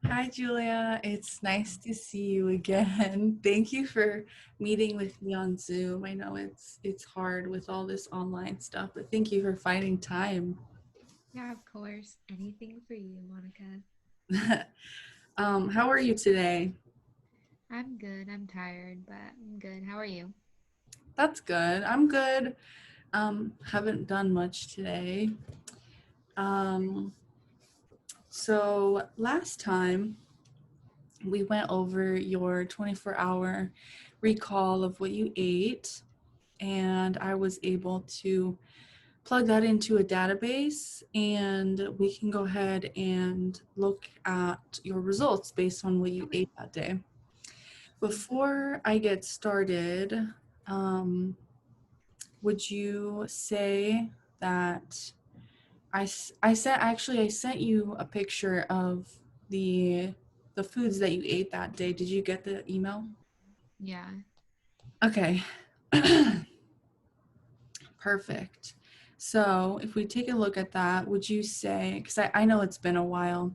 Hi, Julia. It's nice to see you again. Thank you for meeting with me on Zoom. I know it's hard with all this online stuff, but thank you for finding time. Yeah, of course. Anything for you, Monica. How are you today? I'm good. I'm tired, but I'm good. How are you? That's good. I'm good. Haven't done much today. Um, so last time we went over your 24-hour recall of what you ate, and I was able to plug that into a database and we can go ahead and look at your results based on what you Okay. ate that day. Before I get started, um, would you say that I sent you a picture of the the foods that you ate that day. Did you get the email? Yeah. Okay. Perfect. So if we take a look at that, would you say, because I know it's been a while,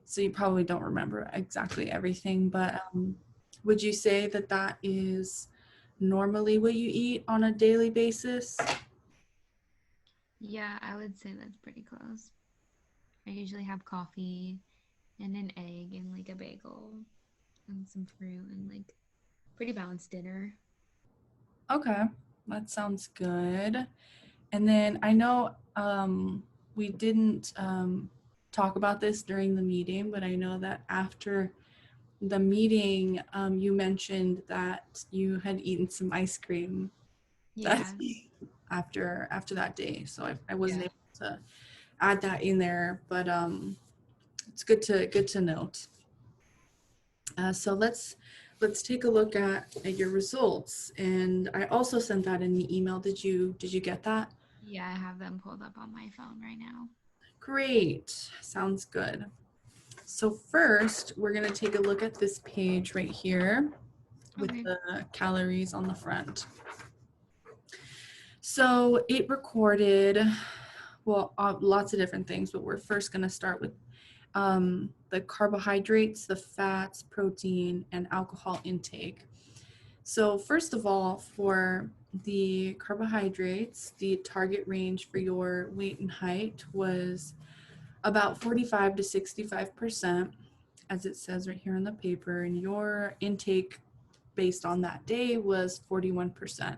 so you probably don't remember exactly everything, but would you say that that is normally what you eat on a daily basis? Yeah, I would say that's pretty close. I usually have coffee and an egg and like a bagel and some fruit and like pretty balanced dinner. Okay, that sounds good. And then I know we didn't talk about this during the meeting, but I know that after the meeting, you mentioned that you had eaten some ice cream. That's Yeah. after that day, so I wasn't Yeah. able to add that in there, but it's good to note. So let's take a look at your results, and I also sent that in the email. Did you get that? Yeah, I have them pulled up on my phone right now. Great, sounds good. So first, we're gonna take a look at this page right here with Okay. the calories on the front. So it recorded, well, lots of different things, but we're first going to start with the carbohydrates, the fats, protein, and alcohol intake. So, first of all, for the carbohydrates, the target range for your weight and height was about 45 to 65%, as it says right here on the paper, and your intake based on that day was 41%,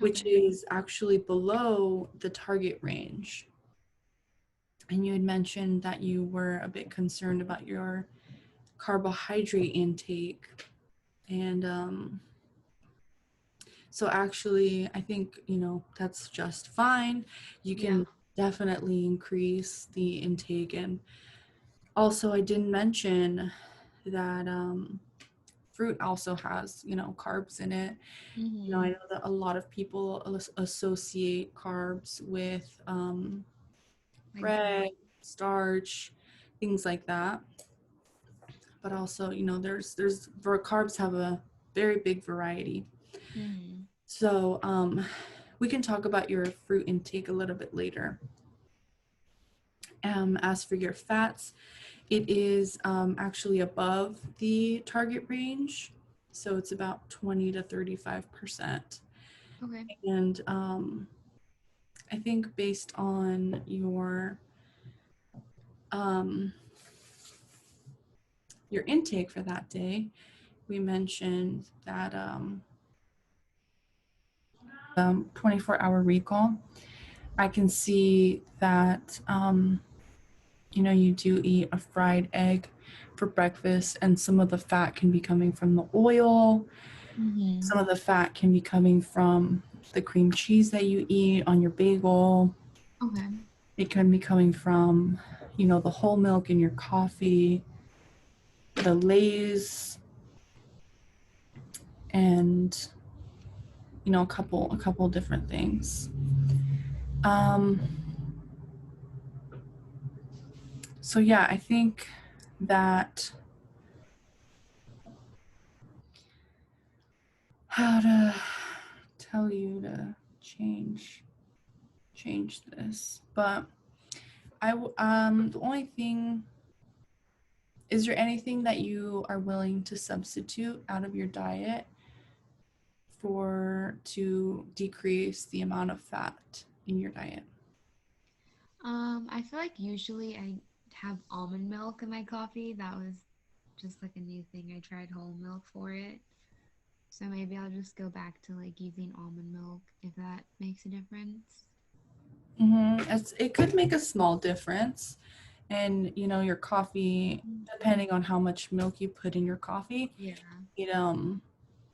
which Okay. is actually below the target range. And you had mentioned that you were a bit concerned about your carbohydrate intake. And so, actually, I think, that's just fine. You Yeah. can definitely increase the intake. And also, I didn't mention that fruit also has, carbs in it. I Mm-hmm. know that a lot of people associate carbs with Like bread. bread, starch, things like that. But also, there's carbs have a very big variety. Mm-hmm. So we can talk about your fruit intake a little bit later. As for your fats, it is actually above the target range. So it's about 20 to 35%. Okay. And I think based on um, your intake for that day, we mentioned that 24-hour recall. I can see that you do eat a fried egg for breakfast, and some of the fat can be coming from the oil. Mm-hmm. Some of the fat can be coming from the cream cheese that you eat on your bagel. Okay. It can be coming from, the whole milk in your coffee, the Lay's, and a couple different things. Um, so yeah, I think that how to tell you to change this, but the only thing Is there anything that you are willing to substitute out of your diet for to decrease the amount of fat in your diet? I feel like usually I have almond milk in my coffee. That was just like a new thing. I tried whole milk for it. So maybe I'll just go back to like using almond milk if that makes a difference. It could make a small difference. And, your coffee, depending on how much milk you put in your coffee, Yeah. it,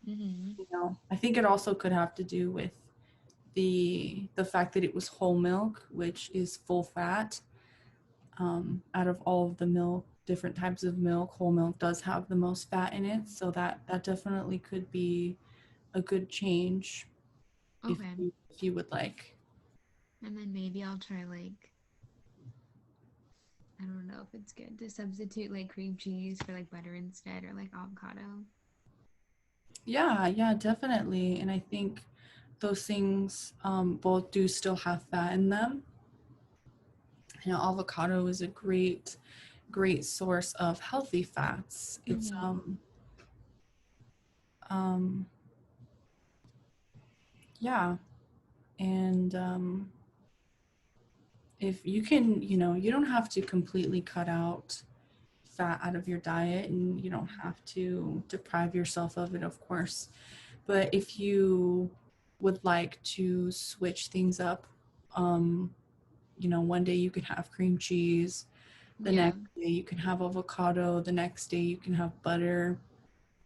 Mm-hmm. I think it also could have to do with the fact that it was whole milk, which is full fat. Out of all of the milk, different types of milk, whole milk does have the most fat in it. So that definitely could be a good change if Okay. you would like. And then maybe I'll try like I don't know if it's good to substitute like cream cheese for like butter instead or like avocado. Yeah, yeah, definitely. And I think those things both do still have fat in them. Avocado is a great source of healthy fats. It's Mm-hmm. um yeah, and if you can, you don't have to completely cut out fat out of your diet, and you don't have to deprive yourself of it, of course. But if you would like to switch things up, um, one day you can have cream cheese, the Yeah. next day you can have avocado, the next day you can have butter.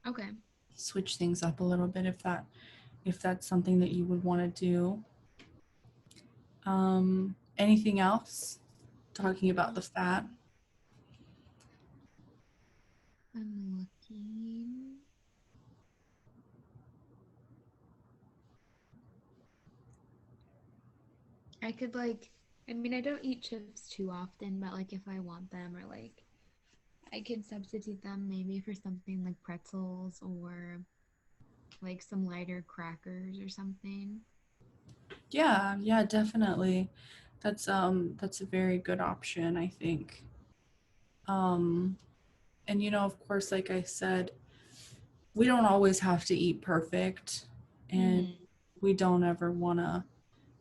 Okay. Switch things up a little bit if that's something that you would want to do. Anything else? Talking about the fat. I'm looking. I could like I mean I don't eat chips too often, but like if I want them or like I could substitute them maybe for something like pretzels or like some lighter crackers or something. Yeah, yeah, definitely. That's a very good option, I think. Um and of course, like I said, we don't always have to eat perfect, and Mm-hmm. we don't ever want to,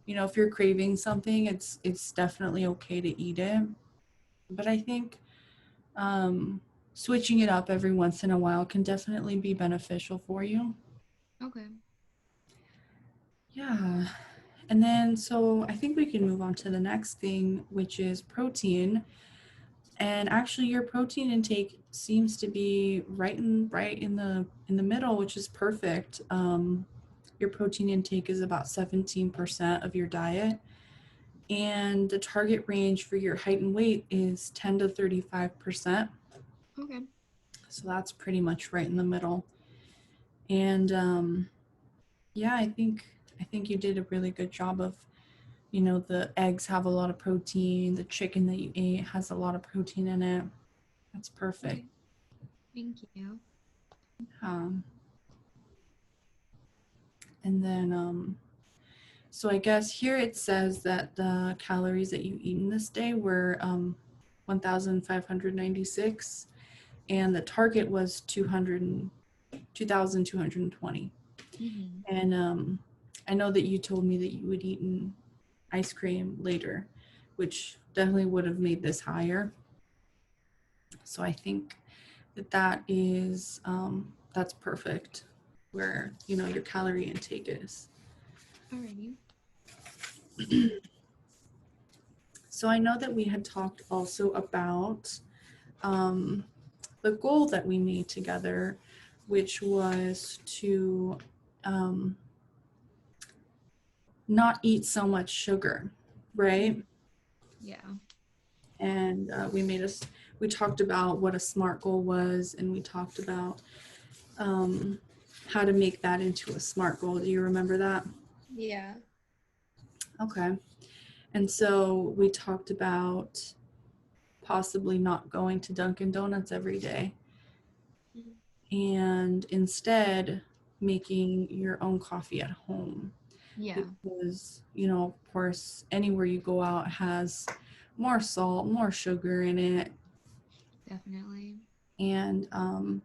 if you're craving something, it's definitely okay to eat it. But I think um switching it up every once in a while can definitely be beneficial for you. Okay. Yeah. And then, so I think we can move on to the next thing, which is protein. And actually, your protein intake seems to be right in the middle, which is perfect. Your protein intake is about 17% of your diet, and the target range for your height and weight is 10 to 35%. Okay. So that's pretty much right in the middle. And yeah, I think you did a really good job of, the eggs have a lot of protein, the chicken that you ate has a lot of protein in it. That's perfect. Okay. Thank you. Um, and then, so I guess here it says that the calories that you eat in this day were 1,596, and the target was 2,220. Mm-hmm. And I know that you told me that you would eat an ice cream later, which definitely would have made this higher. So I think that's perfect where your calorie intake is. Alrighty. So I know that we had talked also about um, the goal that we made together, which was to um, not eat so much sugar, right? Yeah. And we talked about what a SMART goal was, and we talked about um, how to make that into a SMART goal. Do you remember that? Yeah. Okay. And so we talked about possibly not going to Dunkin' Donuts every day, Mhm. and instead making your own coffee at home, Yeah, because of course, anywhere you go out has more salt, more sugar in it. definitely. And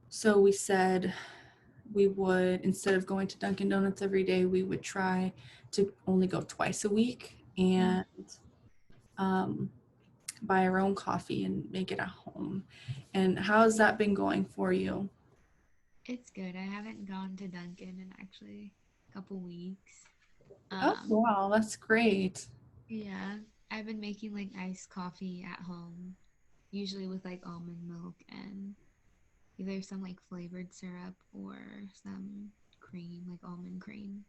so we said we would, instead of going to Dunkin' Donuts every day, we would try to only go twice a week and um, buy our own coffee and make it at home. And how's that been going for you? It's good. I haven't gone to Dunkin' in actually a couple weeks. Oh, Um, wow, that's great. yeah, I've been making like iced coffee at home, usually with like almond milk and either some like flavored syrup or some cream, like almond cream.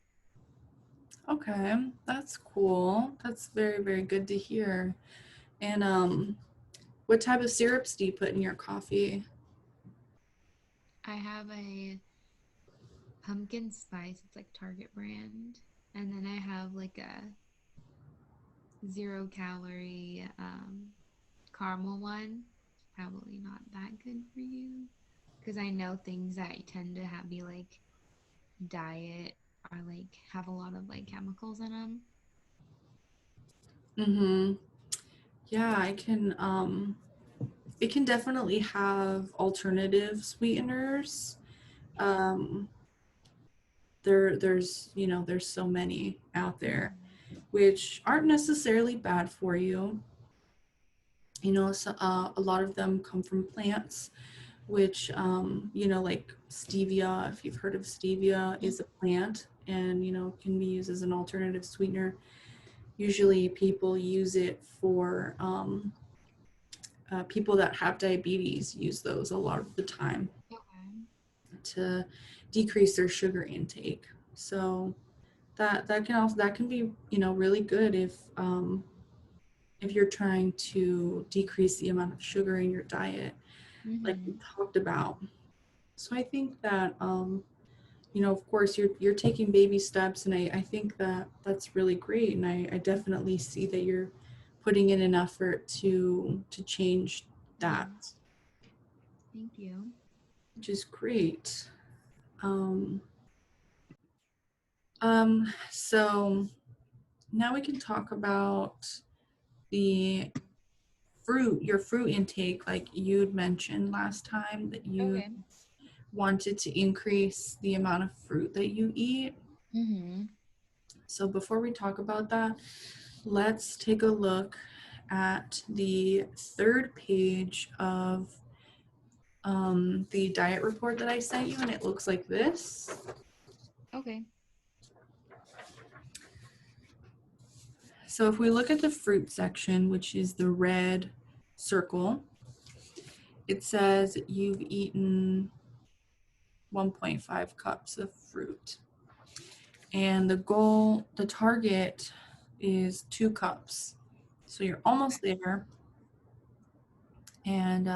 Okay, that's cool. That's very, very good to hear. And what type of syrups do you put in your coffee? I have a pumpkin spice, it's like Target brand. And then I have like a 0 calorie caramel one. Probably not that good for you because I know things that tend to have be like diet are like have a lot of like chemicals in them. Mm-hmm. Yeah, I can it can definitely have alternative sweeteners. Um there's, there's so many out there which aren't necessarily bad for you. So, a lot of them come from plants, which, like stevia, if you've heard of stevia, is a plant and, can be used as an alternative sweetener. Usually people use it for people that have diabetes use those a lot of the time Okay. to decrease their sugar intake. So that can be, really good if you're trying to decrease the amount of sugar in your diet, like we Mm-hmm. talked about. So I think that, of course, you're taking baby steps, and I think that that's really great, and I definitely see that you're putting in an effort to change that, Mm-hmm. Thank you. which is great. Um, so now we can talk about the your fruit intake, like you'd mentioned last time that you Okay. wanted to increase the amount of fruit that you eat. Mm-hmm. So before we talk about that, let's take a look at the third page of the diet report that I sent you, and it looks like this. Okay. So if we look at the fruit section, which is the red circle, it says you've eaten 1.5 cups of fruit. And the target is 2 cups. So you're almost there. And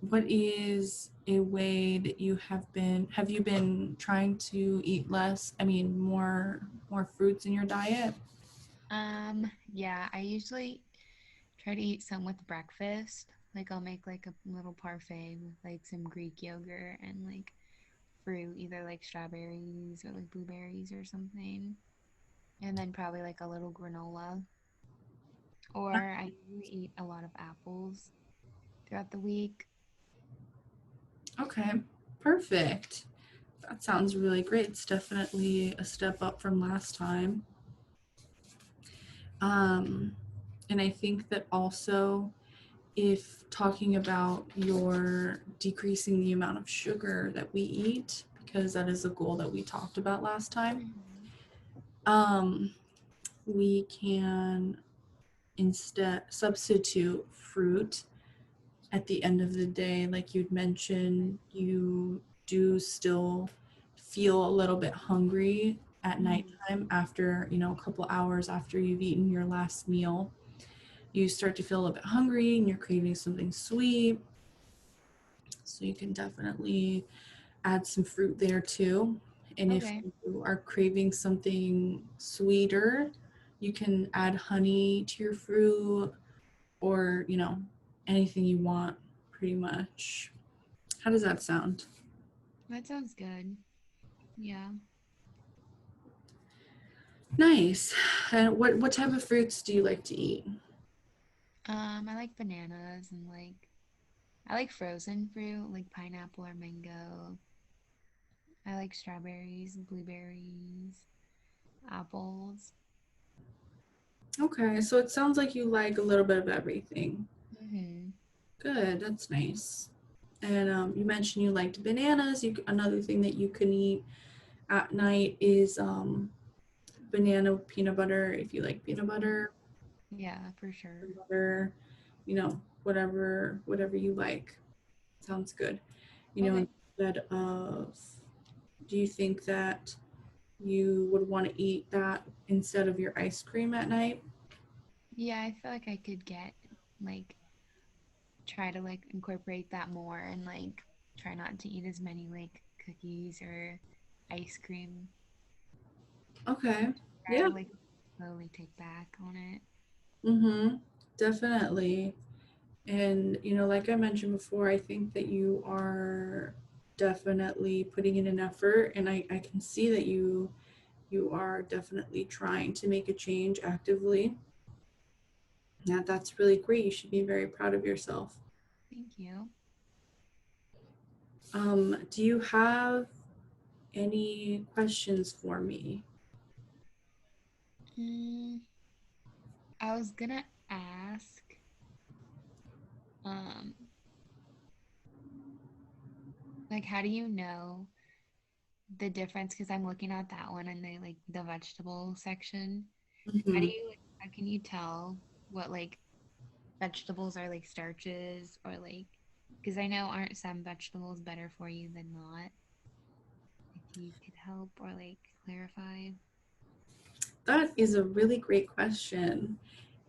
what is a way that have you been trying to eat less, more fruits in your diet? Yeah, I usually try to eat some with breakfast. Like I'll make like a little parfait with like some Greek yogurt and like fruit, either like strawberries or like blueberries or something. And then probably like a little granola. Or I usually eat a lot of apples throughout the week. Okay, perfect. That sounds really great. It's definitely a step up from last time. Um, and I think that also, if talking about your decreasing the amount of sugar that we eat, because that is a goal that we talked about last time, Mhm. um, we can instead substitute fruit at the end of the day. Like you'd mentioned, you do still feel a little bit hungry at Mhm. nighttime after, a couple hours after you've eaten your last meal. You start to feel a little bit hungry and you're craving something sweet. So you can definitely add some fruit there too. And if Okay. you are craving something sweeter, you can add honey to your fruit or, anything you want pretty much. How does that sound? That sounds good. Yeah. Nice. And what type of fruits do you like to eat? I like bananas and like I like frozen fruit, like pineapple or mango. I like strawberries, blueberries, apples. Okay, so it sounds like you like a little bit of everything. Hmm. Good, that's nice. And you mentioned you liked bananas. Another thing that you can eat at night is banana with peanut butter. If you like peanut Yeah, for sure. butter, whatever you like. Sounds good. Okay. Instead of, do you think that you would want to eat that instead of your ice cream at night? Yeah, I feel like I could get like try to like incorporate that more and like try not to eat as many like cookies or ice cream. Okay. Try Yeah. to like slowly take back on it. Mm-hmm. Definitely. And, like I mentioned before, I think that you are definitely putting in an effort, and I can see that you are definitely trying to make a change actively. Yeah, that's really great. You should be very proud of yourself. Thank you. Do you have any questions for me? Mm, I was gonna ask, um, like, how do you know the difference? Because I'm looking at that one in the vegetable section. How do Mhm. you like, how can you tell what like vegetables are like starches or like because I know aren't some vegetables better for you than not? If you could help or like clarify. That is a really great question.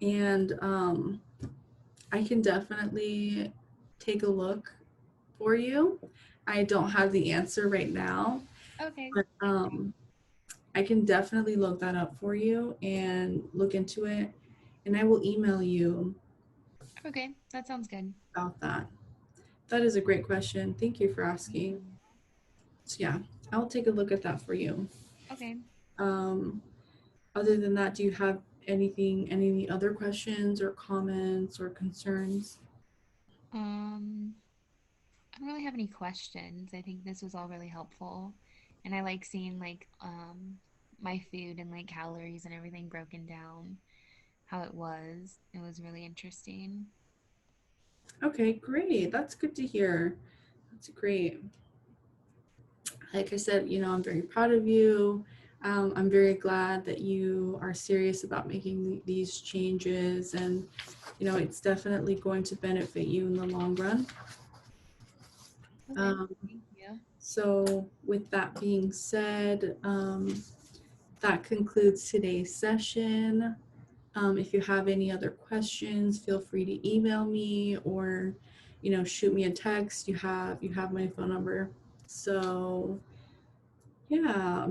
And I can definitely take a look for you. I don't have the answer right now, Okay. but I can definitely look that up for you and look into it. And I will email you Okay, that sounds good. about that. That is a great question. Thank you for asking. Yeah. So, yeah, I'll take a look at that for you. Okay. Um, Other than that, do you have any other questions or comments or concerns? Um, I don't really have any questions. I think this was all really helpful. And I like seeing like my food and like calories and everything broken down, how it was. It was really interesting. Okay, great. That's good to hear. That's great. Like I said, I'm very proud of you. I'm very glad that you are serious about making these changes, and it's definitely going to benefit you in the long run. Okay. Um, Thank you. so, with that being said, that concludes today's session. If you have any other questions, feel free to email me or, shoot me a text. You have my phone number. So yeah,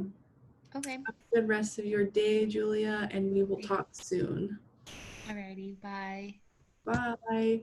Okay. have a good rest of your day, Julia, and we will Thank- talk soon. Alrighty. Bye. Bye.